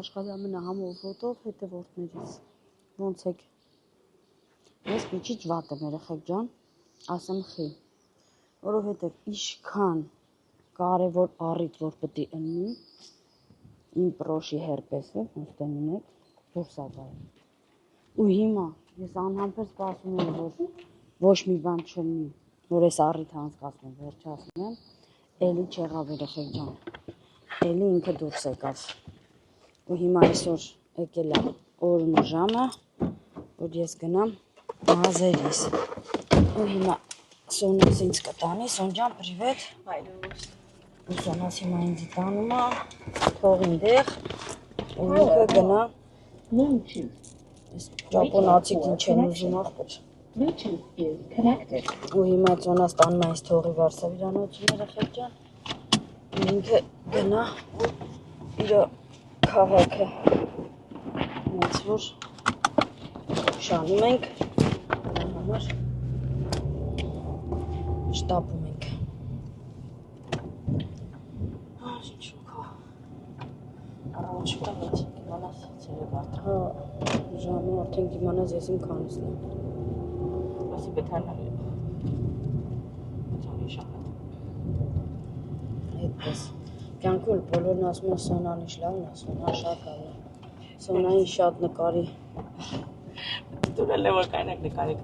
աշխարհի ամենահամով ֆոտով հետևորդներից։ Ոնց եք։ Ես քիչ վատ եմ երեխեք ջան, ասեմ խի, որովհետև իշքան կարևոր առիթ որ պետք է ընի, իմ պրոշի հերպեսը, ոնց տենում եք, դուրս ա գալու։ Ու հիմա ես անհամբեր սպասում եմ, որ ոչ մի բան չլինի, որ ես առիթ անցկացնեմ, վերջացնեմ, էլի չեղավ երեխեք ջան, էլի ինքը դուրս եկավ։ Ու հիմա այսօր եկել է օրն ու ժամը, որ ես գնամ մազերիս։ Ու հիմա Սոնաս ինձ կտանի, Սոն ջան, պրիվետ։ Ու Սոնաս հիմա ինձ տանում է, թող ինտեղ, ու ինքը գնա։ Ես ճապոնացիք ինչ են ուզում աղբեր։ Ու հիմա Սոնաս տանում է ինձ թողի Վարշավիրանոցում երեխեք ջան։ Ու ինքը գնա իր քաղաքը։ Ոնց որ շանում ենք, համար շտապում ենք։ Շուքա։ Առաջվա մեծ կիմանաս ցերեկ արդեն։ Հա, ժամը արդեն կիմանաս ես իմ քանիսն եմ։ Ասի բեթանալ է։ Բեթանի շահատ։ Այդպես։ Կյանքում բոլորն ասում են Սոնան ինչ լավն է, Սոնան շատ լավն է։ Սոնային շատ նկարի։ Դու էլ որ կանեք նկարեք։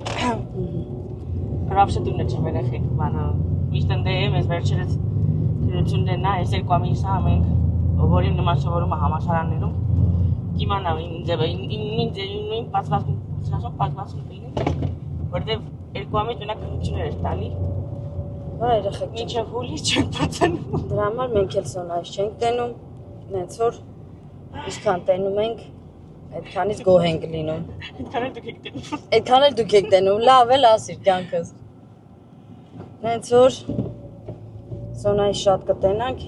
Բրավշը դու նչեմ երեխեք, բանը միշտ ընդե եմ, ես վերջերս գրություններն է, ես երկու ամիս համենք, որին նման սովորում է համալսարաններում, կիմանամ ինձ նույն պատվասում կլինի, որտև երկու ամիս մենակ գրություններ էր տալի։ Հա երեխեք մինչև հուլիս չենք բացանում։ Դրա համար մենք էլ Սոնայից չենք տենում, նենց որ ինչքան տենում ենք, այդքանից գոհ ենք լինում։ Այդքան էլ դուք եք տենում։ Այդքան էլ դուք եք տենում, լավ էլ ասիր կյանքս։ Նենց որ Սոնայից շատ կտենանք,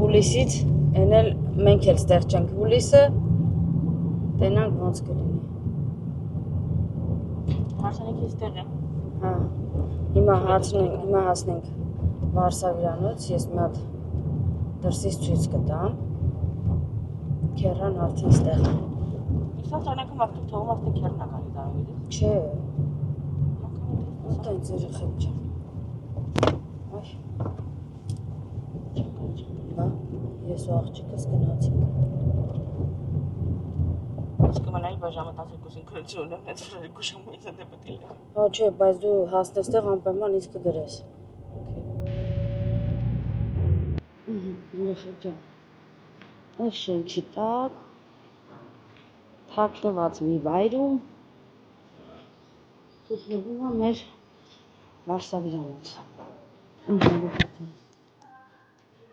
հուլիսից, են էլ մենք էլ ստեղ չենք հուլիսը, տենանք ոնց կլինի։ Հարսանիքի ստեղ եմ։ Հա, հիմա հասնենք Վարշավիրանոց, ես մի հատ դրսից ցույց կտամ, քերան արդեն ստեղ է։ Իսկ ծառնակում արդեն թողում արդեն քերնա գալի դարավիդես։ Չէ։ Ո՞տենց երեխեք ջան։ Այ։ Հա, ես ու աղջիկս գնացինք։ Իսկ մնայի բաժամը 12-ին գրություն ունեմ, հենց որ երկու ժամը ինձ դե պետք է։ Հա չէ, բայց դու հասնես տեղ անպայման ինձ կգրես։ Երեխեք ջան։ Այս շենքի տակ թաքնված մի վայրում գտնվում է մեր Վարշավիրանոցը։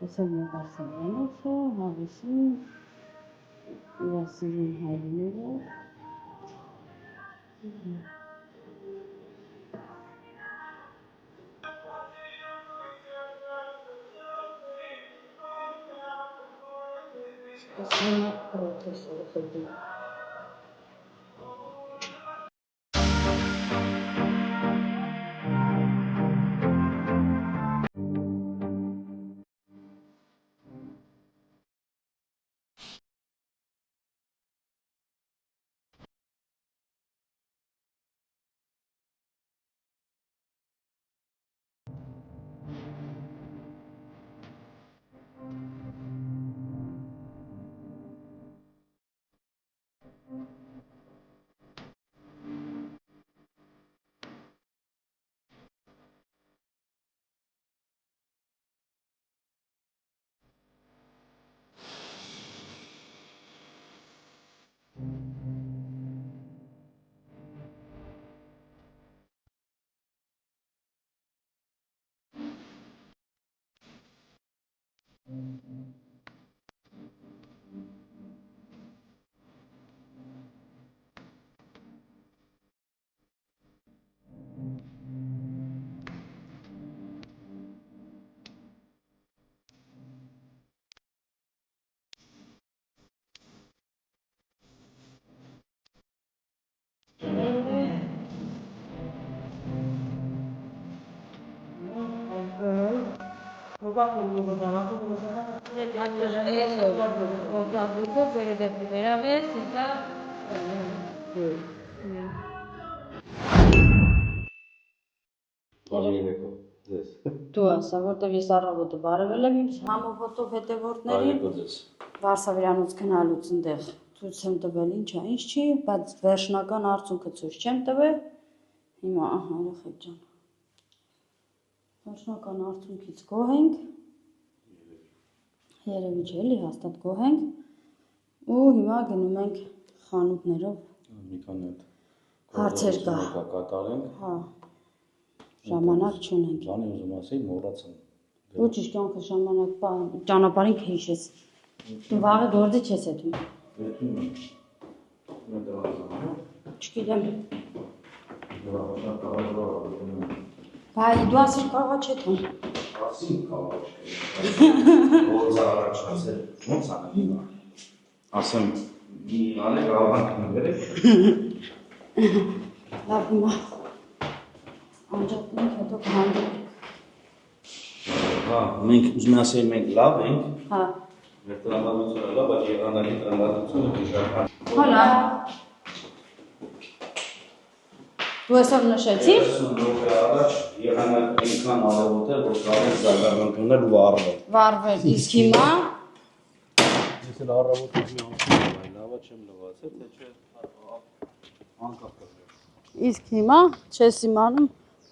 Այս է մեր Վարշավիրանոցը, հավեսին, իրասիրին հայրիները։ Ասում պրոթես երեխեք ջան։ Դու ասա, որտեվ ես առավոտը բարևել եմ իմ համոփոտով հետևորդներին Վարշավյանոց գնալուց ընդեղ ցույց եմ տվել ինչա, ինչ չի, բայց վերջնական արդյունքը ցույց չեմ տվել։ Հիմա ահա երեխեք ջան։ Վերջնական արդյունքից գոհ ենք։ Երևի չէ, էլի հաստատ գոհ ենք։ Ու հիմա գնում ենք խանութներով։ Մի քանի Հարցեր կա։ Կատարենք։ Հա։ Ժամանակ չունենք։ Բանի ուզում ասեի, մոռացա։ Ու ճիշտ կյանքը ժամանակ ճանապարհին քիչես։ Դու վաղը գործի չես եթում։ Չգիտեմ։ Բայ դու ասիր կարողա չեթում։ Ասին կարող։ Գործ առաջ ասել, ո՞նց անում։ Ասեմ, մի անը գավանք ներեք։ Լավ հիմա։ Անջատենք հետո կհանդիպենք։ Հա, մենք ուզում ասեի մենք լավ ենք։ Հա։ Մեր տրամադրությունը լավ, բայց եղանակի տրամադրությունը դժվար։ Հոլա։ Դու այսօր նշեցիր։ 30 րոպե առաջ եղանակ այնքան արևոտ էր, որ կարող է զարգանքներ ու վառվել։ Վառվել, իսկ հիմա Ես էլ առավոտը մի անցնում եմ, լավա չեմ լվացել, թե չէ անկախ կա։ իսկ հիմա չես իմանում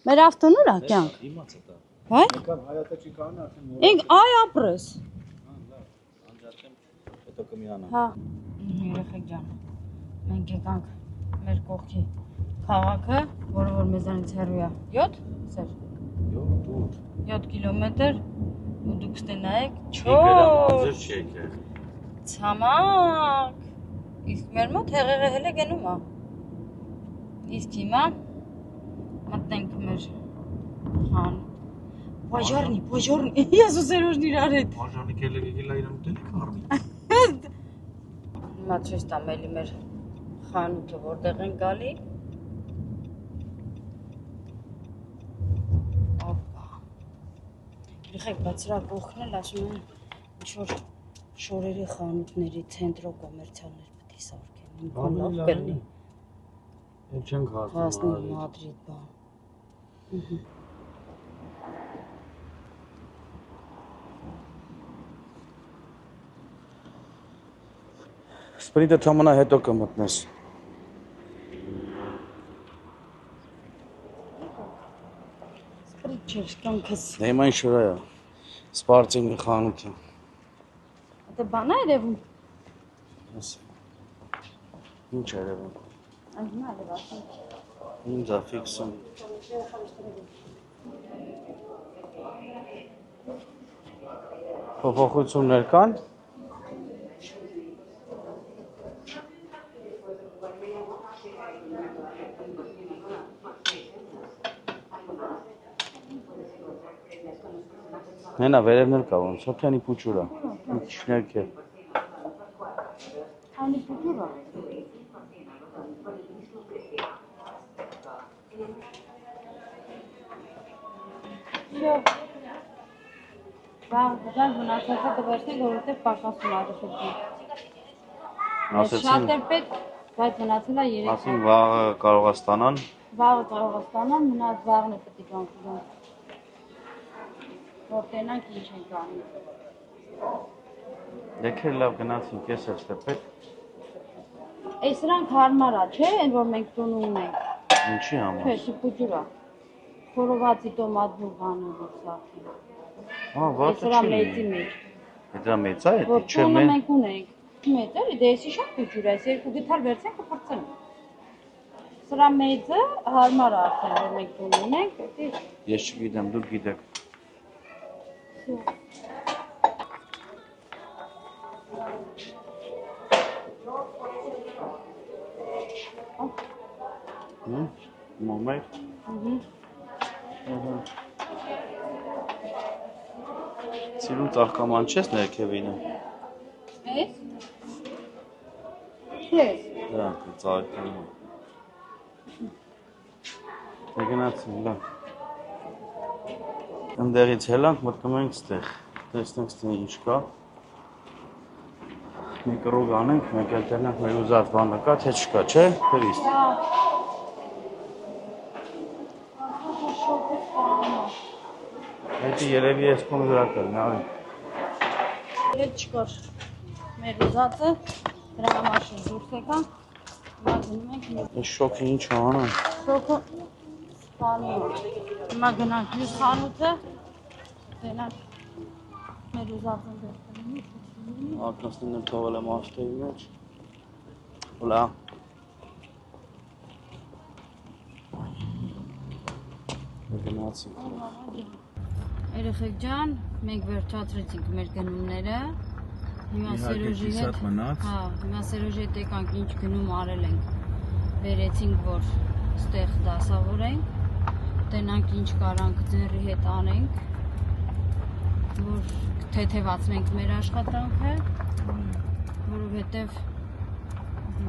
մեր ավտոն ուր է կյանք։ Իմացա դա։ Հայ։ Եկան հայատը չի կանա, արդեն Ինք այ ապրես։ Հա, լավ, անջատեմ, հետո կմիանամ։ Հա։ Երեխեք ջան։ Մենք եկանք մեր կողքի քաղաքը, որը որ մեզանից հեռու է 7, սեր։ 7 կիլոմետր ու դուք ստենայեք 4 չի եկել։ Ցամաք։ Իսկ մեր մոտ հեղեղը հələ գնում է։ Իսկ հիմա մտնենք մեր խան։ Բաժարնի։ Ես ուսերոժն իրար հետ։ Բաժարնի կելը գելա իրան ուտելիք առնի։ Հիմա ցույց տամ էլի մեր խանութը որտեղ են գալի։ Օպա։ Երեխեք, բայց սրա կողքն էլ ասում են ինչ-որ շորերի խանութների ցենտրո կոմերցիալներ պետք է սարքեն։ Ինքն լավ կլինի։ Էլ չենք Հասնի Մադրիդ բան։ Սպրիտը թամանա հետո կմտնես։ Սպրիտ չէ, կյանքս։ Դե հիմա ինչ շորա է։ Սպարտինգի խանութը։ Դե բան է երևում։ Ինչ է երևում։ Այնքան է ասում։ Ինձ է ֆիքսում։ Փոփոխություններ կան։ Նենա վերևներ կա ոնց, Սոփյանի փուչուրա։ Քիշներք է։ Անի փուտուրա։ Շո։ Բաղ մնացածը կվերցնենք, որովհետև պակասում է արժեքին։ Շատ է պետք, բայց մնացել է 3։ Ասին վաղը կարող է ստանան։ Վաղը կարող է ստանան, մնաց վաղն է պետք է գանք։ Որ տենանք ինչ ենք անում։ Եկել լավ գնացինք, ես էլ ստեպետ։ Այս սրանք հարմար է, չէ՞, այն որ մենք տուն ունենք։ Ինչի համար։ Չէ, շիպուջուրա։ Խորովածի տոմատն ու բանը որ սարքեն։ Հա, վատը Սրա չի։ մեծի մեջ։ Դա մեծ է, Որ չէ՞ տունը մեն։ մենք ունենք։ Մեծ է, դե էսի շատ փուջուր է, այս 2 գթալ վերցենք ու փրկենք։ Սրա մեծը հարմար է արդեն, որ մենք տուն ունենք, պետք է։ Ես չգիտեմ, դուք գիտեք։ Մոմետ։ Սիրուն ծաղկաման չես ներքևինը։ Էս։ Չես։ Դա ծաղկանում է։ Դե գնացին, լավ։ Ընդեղից հելանք, մտնում ենք ստեղ, տեսնենք ստեղ ինչ կա։ Մի կռուգ անենք, մեկ էլ տենանք մեր ուզած բանը կա, թե չկա, չէ, Քրիստ։ Հետի երևի ես կոմ վրա կլնի, ավի։ Հետ չկար մեր ուզածը, դրա համար դուրս եկան, հիմա գնում ենք Այս շոքը ինչ է անում։ շոքը սպանում։ Հիմա գնանք մյուս խանութը, տենանք մեր ուզածը դերտենի։ Ակնասնին թողել եմ ավտոյի մեջ։ Հոլա։ Գնացինք։ Երեխեք ջան, մենք վերջացրեցինք մեր գնումները։ Հիմա Սերոժի հետ, հա, հիմա Սերոժի հետ եկանք ինչ գնում արել ենք։ Վերեցինք, որ ստեղ դասավորենք, տենանք ինչ կարանք ձեռի հետ անենք, որ թեթևացնենք մեր աշխատանքը, որովհետև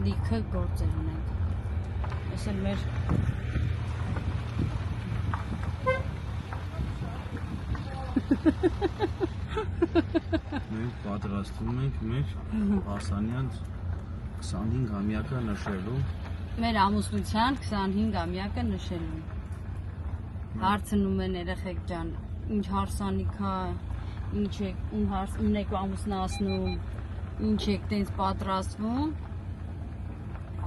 լիքը գործեր ունենք։ Այս էլ մեր Մենք պատրաստվում ենք մեր Հասանյան 25-ամյակը նշելու։ մեր ամուսնության 25-ամյակը նշելու։ Հարցնում են երեխեք ջան, ինչ հարսանիք է, ինչ եք ում եք ամուսնացնում, ինչ եք տենց պատրաստվում։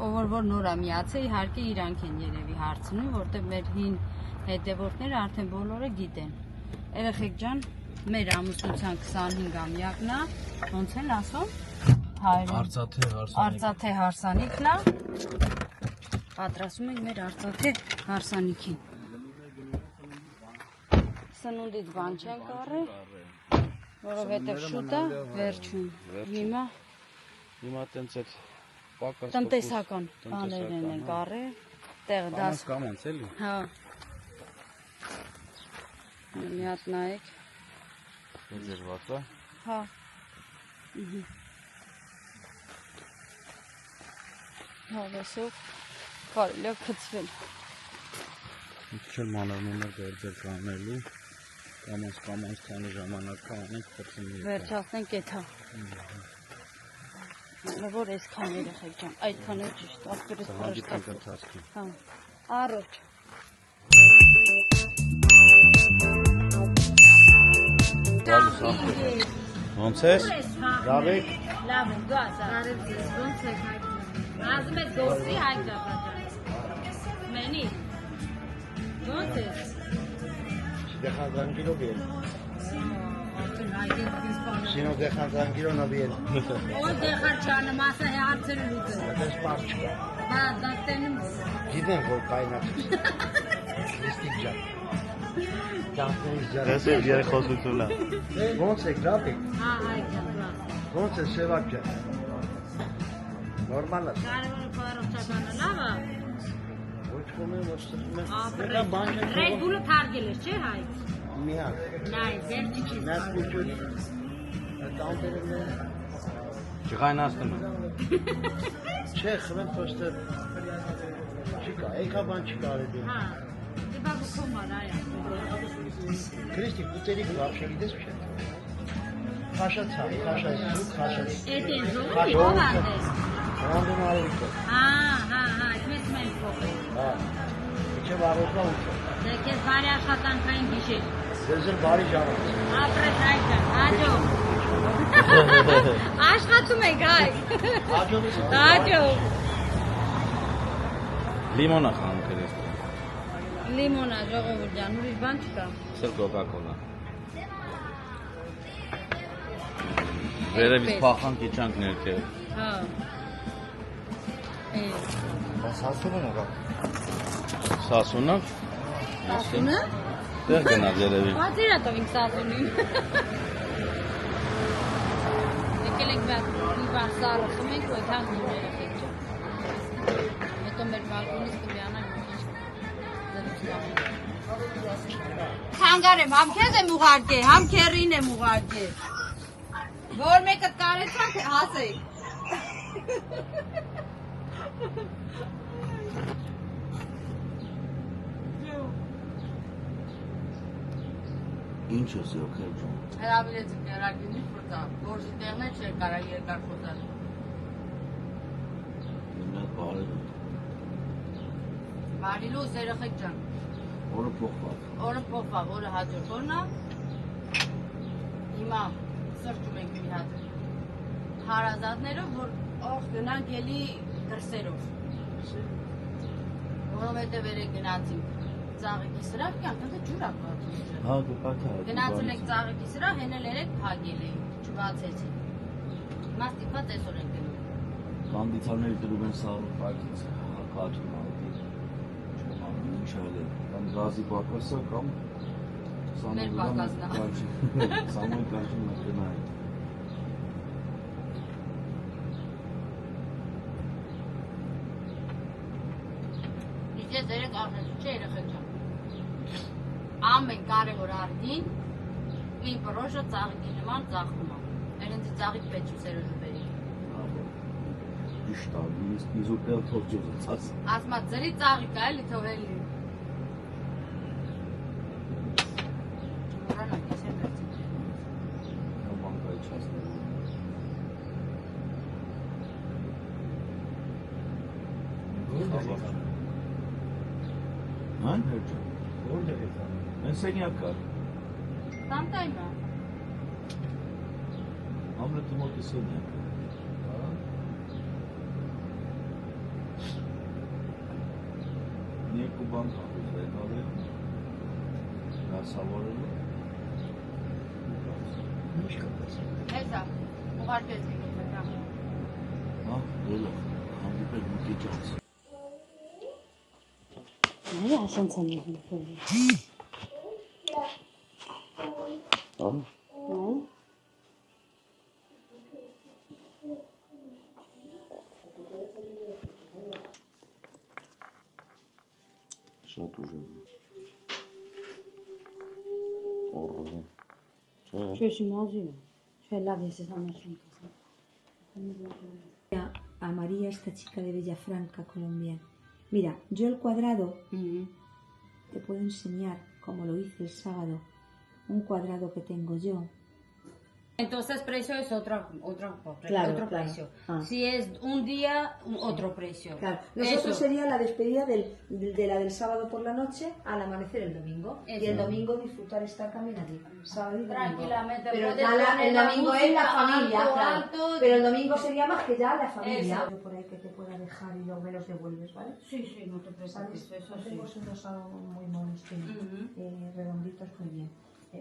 Ով որ նոր է միացել, իհարկե իրանք են երևի հարցնում, որտեղ մեր հին հետևորդները արդեն բոլորը գիտեն։ Երեխեք ջան, մեր ամուսնության 25-ամյակն է, ոնց են ասում, արծաթե հարսանիքն է, պատրաստում ենք մեր արծաթե հարսանիքին։ Սնունդից բան չենք առել, որովհետև շուտ է, վերջում, Հիմա տենց էտ պակաս տնտեսական բաներն ենք առել, տեղ դաս, կամանց էլի։ հա, մի հատ նայեք, Ձերված է։ հա, հավեսով կարելի է գցվել։ Մի քիչ էլ մանրամներ գործեր կանելու, կամանց քանի ժամանակ կանենք, խփնի։ Վերջացնենք էթա։ Որ այսքան երեխեք ջան, այդքան է ճիշտ, ապրես պրշտած։ Հա, առողջ։ Ոնց ես։ Լավ եք։ Լավ եմ, դու ասա։ Արև ձեզ, ոնց եք։ Ասում եք գործի հայտ ջախաջան։ Մենի։ Ոնց ես։ Dejan tranquilo bien. Արդեն հայտ եք դիզ բանը։ Si no dejan tranquilo no viene. Ո դեղար չանը մասը հարցերը լուծը։ Des parçka. Հա, դա տենում։ Giden koy kaynatır. Listik can. Cansınız canım. Ես էլ երեխոսությունն է։ Ոնց եք, լավ եք։ Հա, հայտ ջան, լավ։ Ոնց է Սևակ ջան։ Նորմալ է։ Կարևորը առողջականը լավ է։ Ոչ կոմե, ոչ ստում է։ Ապրես։ Red Bull-ը թարգել ես, չէ՞ հայտ։ Մի հատ։ Նայ, վերջի չի։ Նած կուճուր։ Տանտերն է։ Չղայնացնում եմ։ Չէ, խմեմ պոստը։ Չկա, եկա բան չկա արել։ Հա, դե բաբու կոմար այա։ Քրիստիկ, ուտերիկ вообще գիտես չէ։ Խաշա ցավ, խաշա սուկ, խաշա։ Էդ են զոհի, ով անդե։ Անդոն արևիկը։ Հա, այդպես մենք փոխել։ Հա։ Իջե վարորդա ուտը։ Դե քեզ բարի աշխատանքային գիշեր։ Ձեզ էլ բարի ժամանակ։ Ապրես հայտ ջան, հաջող։ Աշխատում ենք հայ։ Հաջողից։ Հաջող։ Լիմոնա խանում քրես։ Լիմոնա, ժողովուրդ ջան, ուրիշ բան չկա։ Սր կոկա-կոլա։ Վերևից փախանք իջանք ներքև։ Հա։ Սասունը նկա։ Սասունը։ Սասունը։ Դեր գնալ երևի։ Բացիր ատովինք սասունին։ Եկել ենք մի բան սարը խմենք, ու այդհան գնում երեխեք ջան։ Հետո մեր բալկոնից կմիանանք մի քիչ զրուցանք։ Խանգարեմ, համ քեզ եմ ուղարկել, համ քերին եմ ուղարկել։ Որ մեկը կարեցաք հասեք։ Ինչ ես յոքել ջան։ Հրավիրեցի կերակինի ֆոտա, գործի տեղն է չէր կարա երկար ֆոտալ։ Նա բարել։ Մարիլուս երեխեք ջան։ Օրը փոխվավ։ Օրը փոխվավ, օրը հաջորդ օրնա։ Հիմա սրճում ենք մի հատ հարազատներով, որ ող գնանք էլի դրսերով։ Որովհետև երեք գնացինք ծաղիկի սրահ, կյանք ընդ ջուր ա պատում։ Հա, դու կաթա։ Գնացել ենք ծաղիկի սրահ, հենել երեք փակել էինք, չբացեցի։ Հիմա ստիպված այսօր ենք գնում։ Կանդիցարների դրում են սարու պակից, հակաճում ալդի։ Ինչ այլ է, կամ գազի պակասա, կամ Մեր պակասն է։ Սամոյ կանչում մտնայի։ Ես երեք արնեցու չէ երեխեք ջան։ Ամեն կարևոր արդին իմ պրոշը ծաղիկի նման ծաղկում է։ Երենցի ծաղիկ պետք ու սերոժը բերի։ Իշտա, իզուպել թողջոզը ծաց։ Ասմա ձրի ծաղիկ է էլի թողելի։ Մորանակ ես եմ վերցի։ Մանկայի չասներ։ Հան հերջը։ Որտեղ եք անում։ Են սենյակար։ Տանտայմա։ Համլետի մոտի սենյակար։ Երկու բան կապուս եկալ է, դասավորելու։ Ինչ կապած։ Հեսա, ուղարկեց գինի։ Հա, դոլը, հանդիպել մի քիչ անց։ Նայ ասենց եմ եղել։ Ամ, Նայ։ շատ ուժեղ։ Օրը։ Չէ, շիմազի է։ Չէ, լավ ես ես ամեն A María, esta chica de Villafranca, Colombia. Mira, yo el cuadrado te puedo enseñar, como lo hice el sábado, un cuadrado que tengo yo. Entonces precio es otro Claro. precio. Ah. Si es un día, otro precio. Claro, nosotros Eso. sería la despedida de la del sábado por la noche al amanecer el domingo. Eso. Y el domingo disfrutar estar caminando. Sábado y domingo. Tranquilamente, Pero puedes el poner la domingo es la música familia, alto, claro. alto. Pero el domingo sería más que ya la familia. Eso. Por ahí que te pueda dejar y luego me los devuelves, ¿vale? Sí, sí, no te preocupes, ¿Sabes? eso sí. Hacemos unos algo muy monos, Ujú. redonditos muy bien.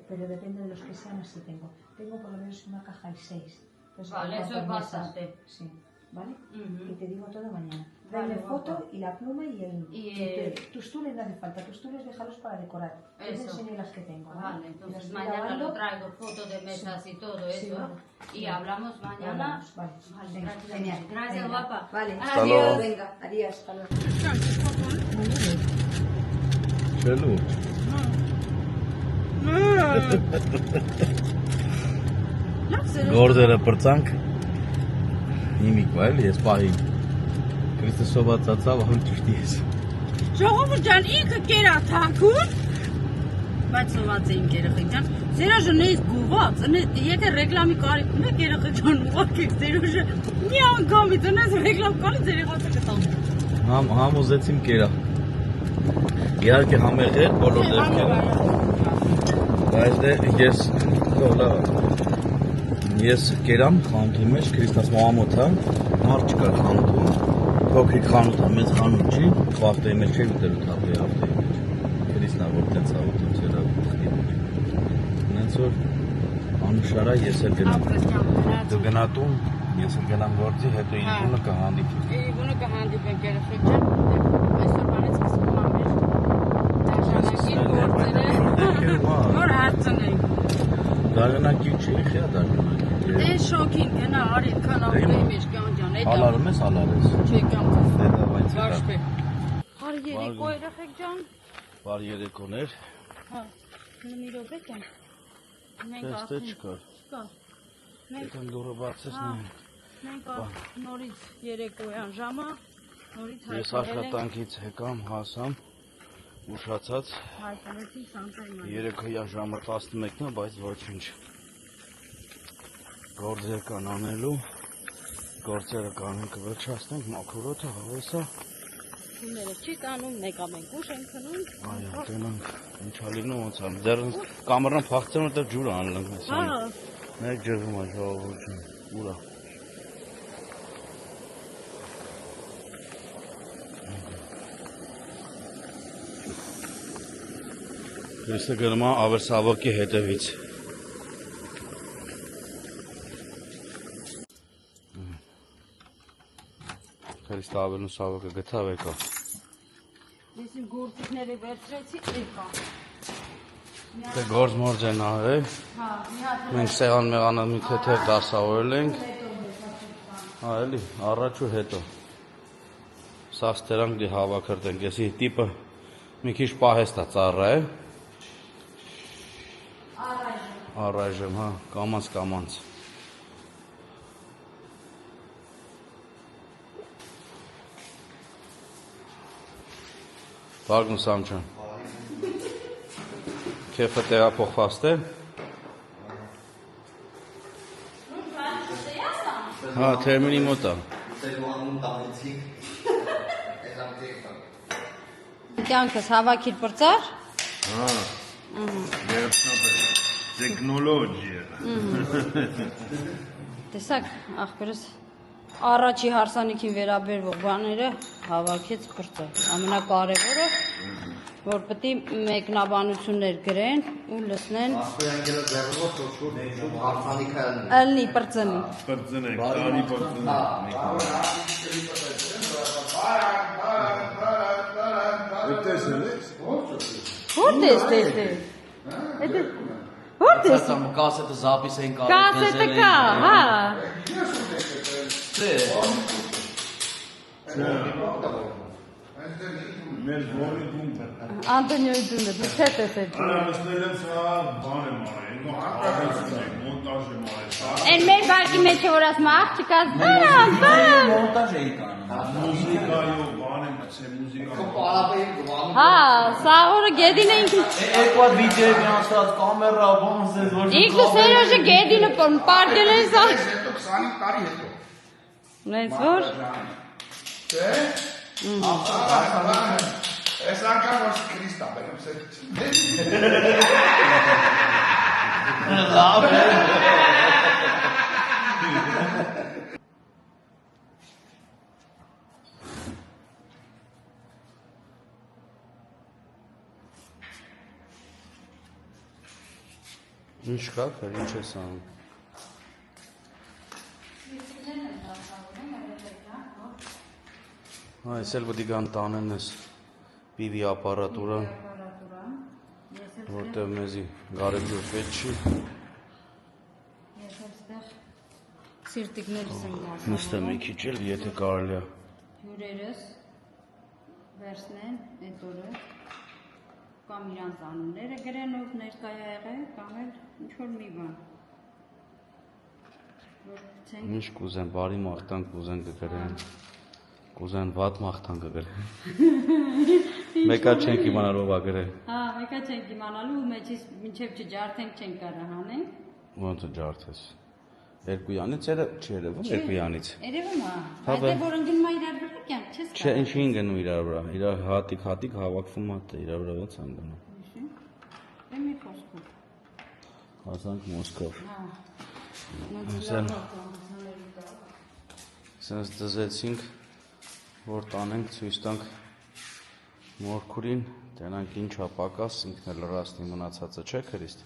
Pero depende de los que sean, así tengo. Tengo por lo menos una caja y 6. Entonces, Vale, tengo eso es cuatro mesas. bastante. Sí, ¿vale? Ujú. Y te digo todo mañana. Vale, Dame foto guapa. y la pluma y el... Y tus tules no hace falta, tus tules déjalos para decorar. Yo te Eso. enseño las que tengo, ¿vale? Vale, Y las entonces estoy mañana lavando. lo traigo, fotos de mesas y todo Sí, eso. vale. Y hablamos mañana. Hablamos, vale. Vale, Venga, gracias. genial. Gracias, Venga. guapa. Vale, Hasta adiós. luego. Venga, adiós. Hasta luego. Չելու։ Գործերը պրծանք։ Հիմիկվա էլի, ես պահի։ Քրիստոսովա ծացավ, ahul ճիշտի ես։ Ժողովուրդ ջան, ինքը կերա թաքուն, բայց սոված էինք երեխեք ջան։ Սերաժնեից գուված, եթե ռեկլամի կարիք ունեք երեխեք ջան, ուղարկեք Սերաժը մի անգամից ունես ռեկլամ կարիք երեխացը կտամ։ Համոզեցիմ կերա։ Իհարկե համեղ էր բոլոր դեպքերում։ Բայց դե ես լավ։ Ես կերամ խանութի մեջ Քրիստոս Մոհամոդը, մարդ չկար խանութում, փոքրիկ խանութ է, մեծ խանութ չի, վախտեի մեջ չի ուտելու թափի հաղթեի մեջ։ Քրիստոսն որ տենց ավտում ծերա ուտքի մեջ։ Նենց որ անուշարա ես էլ գնամ։ Դու գնատում, ես էլ գնամ գործի, հետո ինքունը կհանդիպի։ Ինքունը կհանդիպենք երեխեք ջան, այսօր բանից սկսում ամեն որ հարցնենք։ Դարանակի չի, խիա դարանակի։ Դե շոքին գնա արի քանավի մեջ կան ջան, այդ Հալարում ես, հալարես։ չէ կամ Դե դավայց Վաշպե։ Բարի երեկո երեխեք ջան։ Բարի երեկոներ։ Հա, մի րոպե կան։ Մենք Դե արդեն չկար։ կա։ Մենք Եթե դուրը բացեցնեմ։ մենք նորից երեկոյան ժամը նորից Ես հայտնվել ենք։ աշխատանքից եկամ, հասամ, ուշացած Հայտնեցի Սանտայման։ երեքայա ժամը 11-ն է, բայց ոչինչ։ Գործեր կան անելու, գործերը կանեն կվերջացնենք, մաքրոթը, հավեսա։ Քուները չի կանում, մեկ ամենք ուշ են քնում։ Այո, տենանք, ինչա լինում ոնց ան։ Դեռ կամերան փախցեն որտեղ ջուր անելնք մեզ։ Հա, Մեկ ջրվում է ժողովուրդը, ուրա։ Քրիստը գնում է Ավերսավոկի հետևից։ Քրիստը ավելուն Սավոկը գտավ եկա։ ես իմ գործիքները վերցրեցի, եկա։ Դե գործ մորջ են ահել։ Հա, մի հատ Մենք սեղան մեղանը մի թեթև դասավորել ենք։ Հա, էլի, առաջ ու հետո։ Սա ստերանք դի հավաքրտենք, եսի տիպը մի քիչ պահեստ է ծառա է։ Առայժմ, հա, կամանց։ Բարգուն Սամչան։ Քեֆը տեղափոխված է։ Հա, թերմինի մոտ է։ կյանքս հավաքիր պրծար։ Հա, երբնապես, տեխնոլոգիա։ Տեսակ, աղբերս առաջի հարսանիքին վերաբերվող բաները հավաքեց պրծար։ Ամենակարևորը, որ պետք է մեկնաբանություններ գրեն ու լսնեն։ Ալնի պրծնի։ Պրծնենք, տանի պրծնենք։ Որտես տեսել։ Որտես։ Կասետը զապիս էին Կասետը կա, հա։ Մեր որի դունը։ Անդոնյոյի դունը, դու չէ տեսել։ Անասնել եմ սա բան եմ արել, մոնտաժ եմ արել։ Են մեր բարկի մեջ որ ասում աղջիկա, բան։ մոնտաժ էի կանում։ Մուզիկայով բան եմ ասել, մուզիկա։ Հա, սա որը գեդին է ինքը։ Երկու հատ վիդեո եմ անցած, կամերա, բանս ես որ։ Ինքը Սերոժը գեդինը պարկել է սա։ 20 տարի հետո։ Նենց որ։ Այս անգամ որ Քրիստա բերեմ սեր։ Լավ է։ Ինչ կա, ինչ ես անում։ Այս էլ պետք է գան տանեն ես PV ապարատուրը, որտեղ մեզի գարեջուր պետք չի։ Ես այստեղ սիրտիկներս եմ գալիս։ Նստեմ մի քիչ էլ, եթե կարելի է։ Հյուրերս վերցնեն այդ օրը կամ իրանց անունները գրեն ով ներկայ ա եղել կամ էլ ինչ որ մի բան։ Որ ցենք Ինչ կուզեն, բարի մաղթանք կուզեն կգրեն, կուզեն վատ մաղթանք կգրեն։ Մեկա չենք իմանալ ով ա գրել։ Հա, մեկա չենք իմանալու մեջից մինչև չջարդենք չենք կարող հանենք։ Ոնց է ջարդես։ Երկույանից չէ երևում, երկույանից։ Երևում է։ Հա, բա։ Այդ որ ընկնում է իրար վրա կյանք չես Չէ, ինչի գնում իրար վրա։ Իրար հատիկ հավաքվում է, իրար վրա ոնց են գնում։ Դե մի խոսքով։ Հասանք Մոսկով։ Հա։ Ասեն։ Սենց դզեցինք, որ տանենք ցույց տանք մորքուրին, տենանք ինչա պակաս, ինքն էլ լրացնի մնացածը, չէ՞ Քրիստ։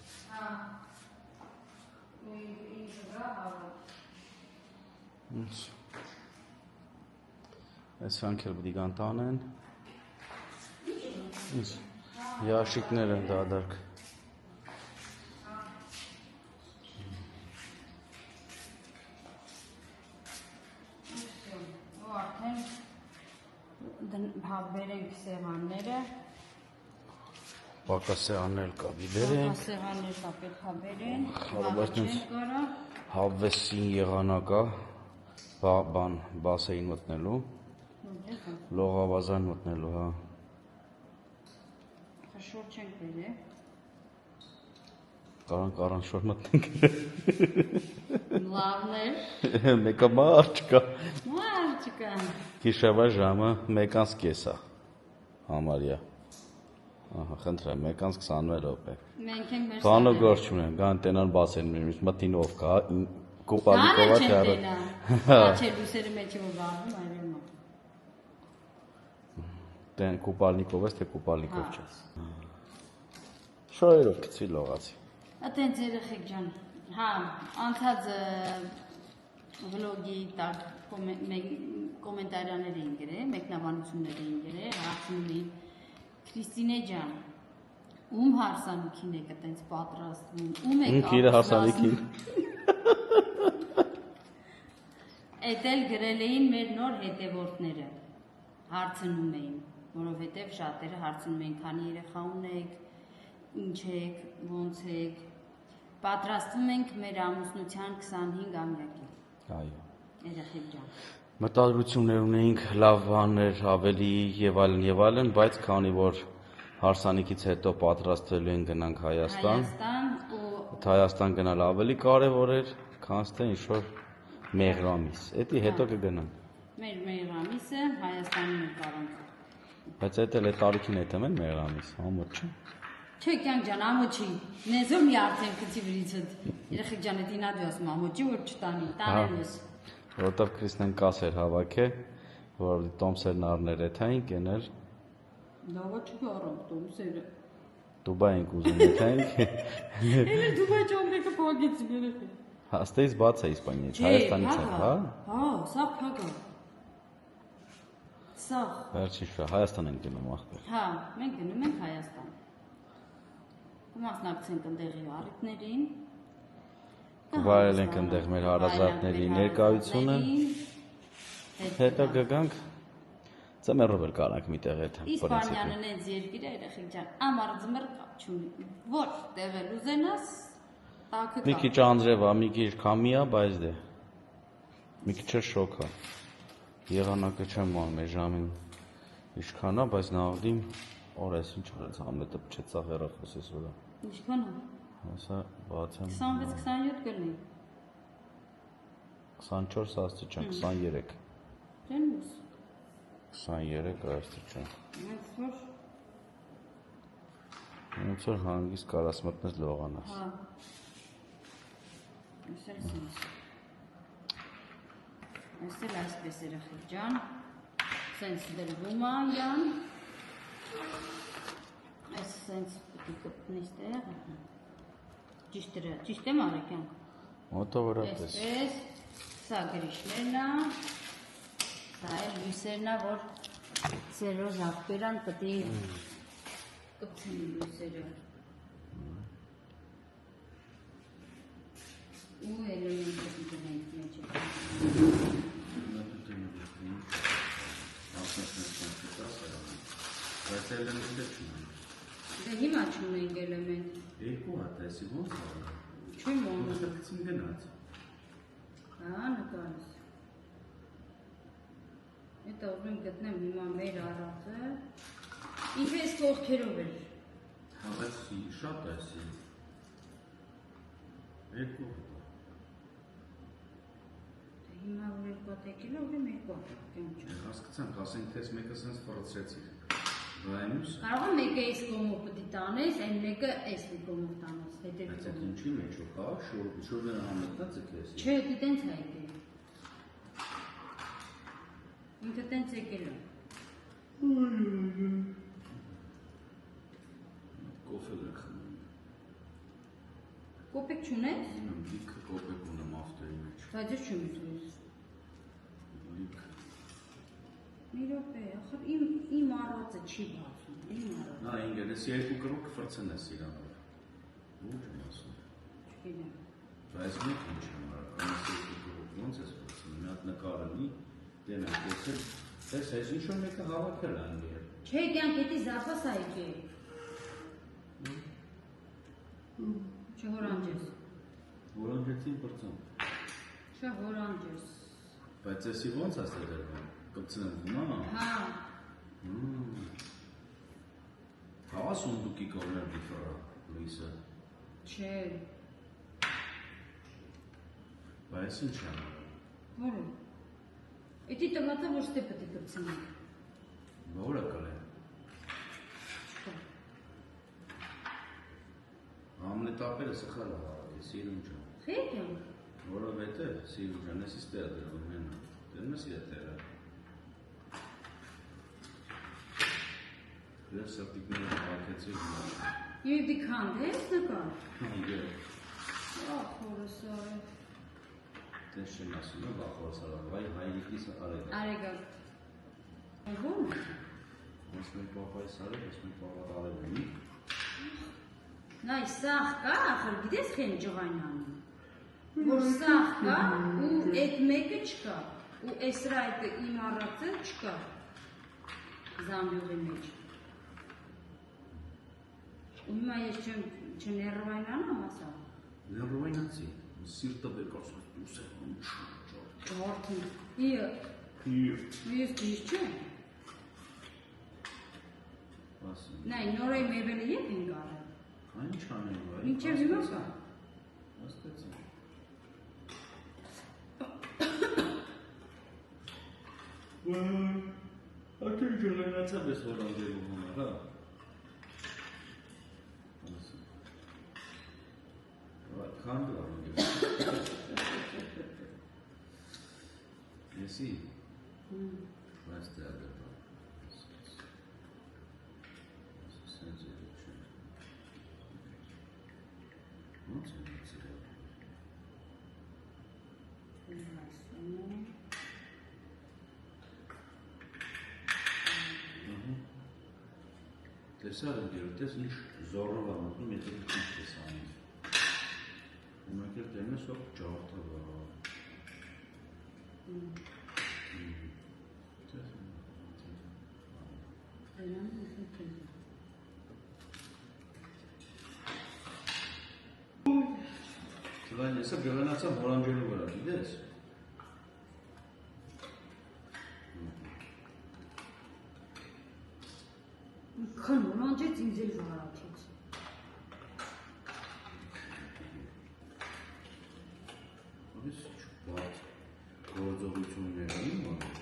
Այս frank էլ պետք է տանեն։ Ящикներ են դադարք։ Բերենք սեղանները, Պակասեանել կա բերենք։ սեղաններ կա պետք է բերեն, Բայց չեն կարա, Հավեսին եղանակա, բան բասեին մտնելու, լողավազան մտնելու, հա։ շոր չենք բերե։ Կարան շոր մտնենք։ Լավներ։ Մեկը մարդ չկա։ Մարդ չկա։ Գիշերվա ժամը 1:30 է։ Համարյա։ Ահա, խնդրեմ, 1:26 րոպե։ Մենք ենք մեր Բանը գործ չունեն, կան տենան բասեն միշտ մտինով կա, կոպալիկովա չարը։ Աչե լուսերի մեջ որ բանում այրեմ։ Տեն կոպալիկով ես, թե կոպալիկով չես։ Շորերով կծի լողացի։ Ատենց երեխեք ջան, հա, անցած վլոգի տակ կոմենտարիաներ էին գրել, մեկնաբանություններ էին գրել, հարցնում էին Քրիստինե ջան, ում հարսանիքին եք այտենց պատրաստվում, ում եք իր հարսանիքին։ Էդ էլ գրել էին մեր նոր հետևորդները, հարցնում էին, որովհետև շատերը հարցնում էին, քանի երեխա ունեք, ինչ եք, ոնց եք, պատրաստվում ենք մեր ամուսնության 25-ամյակի։ Այո։ Երեխեք ջան։ Մտադրություններ ունեինք, լավ բաներ, ավելի եւ այլն, բայց քանի որ հարսանիքից հետո պատրաստելու են գնանք Հայաստան, Հայաստան գնալ ավելի կարևոր էր, քան թե ինչ-որ մեղրամիս։ Էդի հետո կգնանք։ Մեր մեղրամիսը Հայաստանում է կարանք։ Բայց այդ էլ է տարիքին հետ եմ մեղրամիս, ամոթ չէ։ Չէ, կյանք ջան, ամոչի։ Նեզոր մի արդեն քցի վրիցդ։ Երեխեք ջան, էդ ինա դու ասում ամոչի որ չտանի, տանել ես։ Որտեվ Քրիստեն կասեր հավաքը, որ տոմսերն առներ էթային կեներ։ Լավա չգարամ տոմսերը։ Դուբայ ենք ուզում էթայինք։ Էլի Դուբայ ճամբեկը փողեցի երեխեք։ Հաստեից բաց է Իսպանիայից, Հայաստանից է, հա։ Հա, սա փագա։ Սա։ Վերջի շա, Հայաստան ենք գնում ախպեր։ Հա, մենք գնում ենք Հայաստան։ Կմասնակցենք ընդեղի առիթներին։ Վայել ենք ընդեղ մեր հարազատների ներկայությունը։ Հետո կգանք ծմերով էլ կարանք մի տեղ հետ։ Իսպանիան նենց երկիր է, երեխեք ջան, ամառ ձմեռ կապ չունի։ Որ տեղել ուզենաս, տակը կա։ Մի քիչ անձրև է, մի քիչ քամի է, բայց դե։ Մի քիչ շոկ է։ Եղանակը չեմ ման մեր ժամին ինչքան է, բայց նավդիմ օրես ինչ որից Համլետը փչեց սա հեռախոսից վրա։ Ինչքան է։ Հեսա բացեմ։ 26-27 կլինի։ 24 աստիճան, 23։ Ջենուս։ 23 աստիճան։ Ոնց որ Ոնց որ հանգիստ կարաս մտնես լողանաս։ հա։ Այսել այսպես երեխեք ջան, սենց դրվում է իրան, այս սենց պիտի կպտնես տեղ, ճիշտ եմ արեքյանք, Մոտո վրա պես։ այսպես, սա գրիշներն է, սա էլ լույսերն է, որ սերո զապերան պտի կպցին լույսերը, ու էլեմենտը պիտի մենք մեջ է։ Բայց էլեմենտը չունենք։ Դե հիմա չունենք էլեմենտ։ Երկու հատ էսի ոնց է։ Չեմ անում։ Մոտակցին գնաց։ Հա, նկարս։ Հետո ուզում եմ գտնեմ հիմա մեր առածը։ Ինքը այս կողքերով էր։ Հա, բայց շատ է էսի։ Երկու հատ։ Հիմա որ երկու հատ եկել է, ուրեմն երկու հատ եկել չէ։ Հասկացանք, ասենք թե մեկը սենց ֆրոցեցիր։ Ռայմուս։ Կարող է մեկը այս կողմով պիտի տանես, այն մեկը այս կողմով տանես, հետևի Բայց այդ կողմով։ ինչի մեջ ու կա, շուրները համետած եք էսի։ Չէ, դի տենց է եկել։ Ինքը տենց եկել է։ Կոֆե եք խմում։ Կոպեկ չունես։ Ունեմ լիքը կոպեկ ունեմ ավտոյի մեջ։ Բայց ես չեմ ուզում։ Լիքը։ Մի րոպե, ախր իմ առածը չի բացում, իմ առածը։ Նա ինգել ես երկու կրոք ֆրցնես իրանով։ Ո՞ւր եմ ասում։ Չգիտեմ։ Բայց մեկ ինչ եմ արել, այս երկու կրոք ոնց ես ֆրցնում, մի հատ նկարելի, դենակ եսել, տես այս ինչ-որ մեկը հավաքել են դեր։ Չէ, կյանք հետի զապաս է եկել։ Չհորանջ ես։ Որանջեցին պրծում։ Չհորանջ ես։ Բայց եսի ոնց ասել դերվում, կպցնեմ հիմա։ Հա, Հավաս ունդուկի կողմեր դիֆարա, լույսը։ Չէ։ Բայց ինչ է։ Որը։ Էդի տղատը որ ստեպը դի կրծնի։ Որը կլե։ Ամնետապերը սխալ է հարավի, սիրունջը։ Խեք եմ։ Որովհետև սիրունջան ես իստե է դրվում հենը։ Դերն ես ետերը։ Դեր սրտիկները հավաքեցի հիմա։ Եվ դի քանդ ես նկար։ Իգեր։ Ախորս արե։ Դες չեմ ասում է բախորս արավայ հայրիկիս արեգա։ Արեգա։ Ո՞ն։ Ես մեր պապայս արև, ես մեր պապատ արև ունի։ Նայ սաղ կա, ախր գիտես խեն ջղայնանում։ Որ սաղ կա ու այդ մեկը չկա։ Ու էսրա այդ իմ առածը չկա։ Զամբյուղի մեջ։ Ու հիմա ես չներվայնանամ ասա։ Ներվայնացի, սիրտը բեկասում, դուս է ունչ։ Ջարդի։ Իը։ Ես դիշ չեմ։ Նայ նորայ մերվելը ետ են գարը։ Այն ինչ անեմ, վայ։ Մինչև հիմա կա։ Աստեցա։ Ատի ջողենացավ ես որ անդերում հոմա, հա։ Քանդը անգել։ Եսի։ Բայց դե ադեպա։ Սենց երեք չեմ։ Ոնց եմ իցիրել։ Տեսար ընկերուտես ինչ զորով ամատնում, եթե ինչ տեսանում։ Ումակել տենես ով ճարդը վա։ Չլայն եսը գվենացա մորանջելու վրա, գիտես։ Քան մորանջեց ինձ էլ վարաչեց։ Ահես չպատ գործողություններ իմ անում։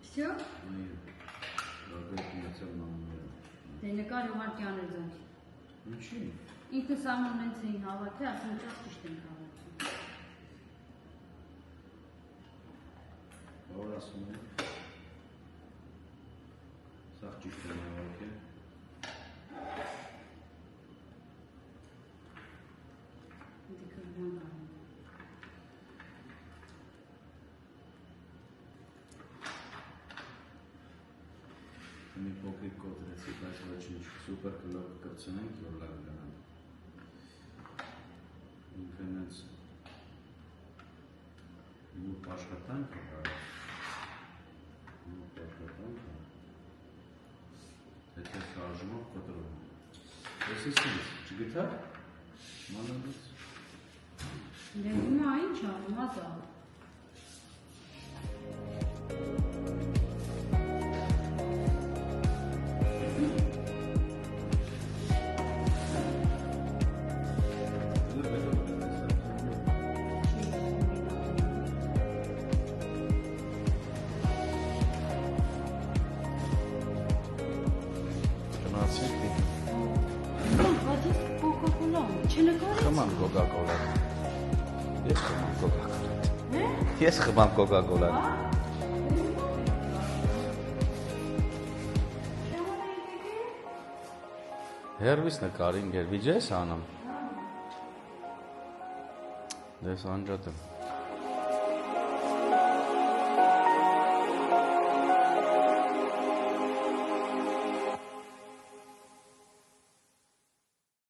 Всё? Այո, լագայք միացավ նամները։ Դե նկար ուղարկի աներ ձանք։ Ինչի։ Ինքս ամեն նենց էին հավաքի, ասում ճաս ճիշտ են հավաքի։ Որ ասում են։ Սաղ ճիշտ են հավաքի։ Դիքր բան անում։ Մի փոքրիկ կոտրեցի, բայց ոչինչ, սուպեր կլոկ կրծնենք, որ լավ գնան։ Ինքն հենց նուրբ աշխատանք է, նուրբ աշխատանք է, հետը շարժումով կոտրում։ Ես ես ինձ, չգտա, մանավից։ Դե հիմա ինչ անում, ասա։ Խմամ կոկա-կոլա։ Ես խմամ կոկա-կոլա։ Ես խմամ կոկա-կոլա։ Հերվիս նկարին գեր, վիջես անամ։ Դես անջատեմ։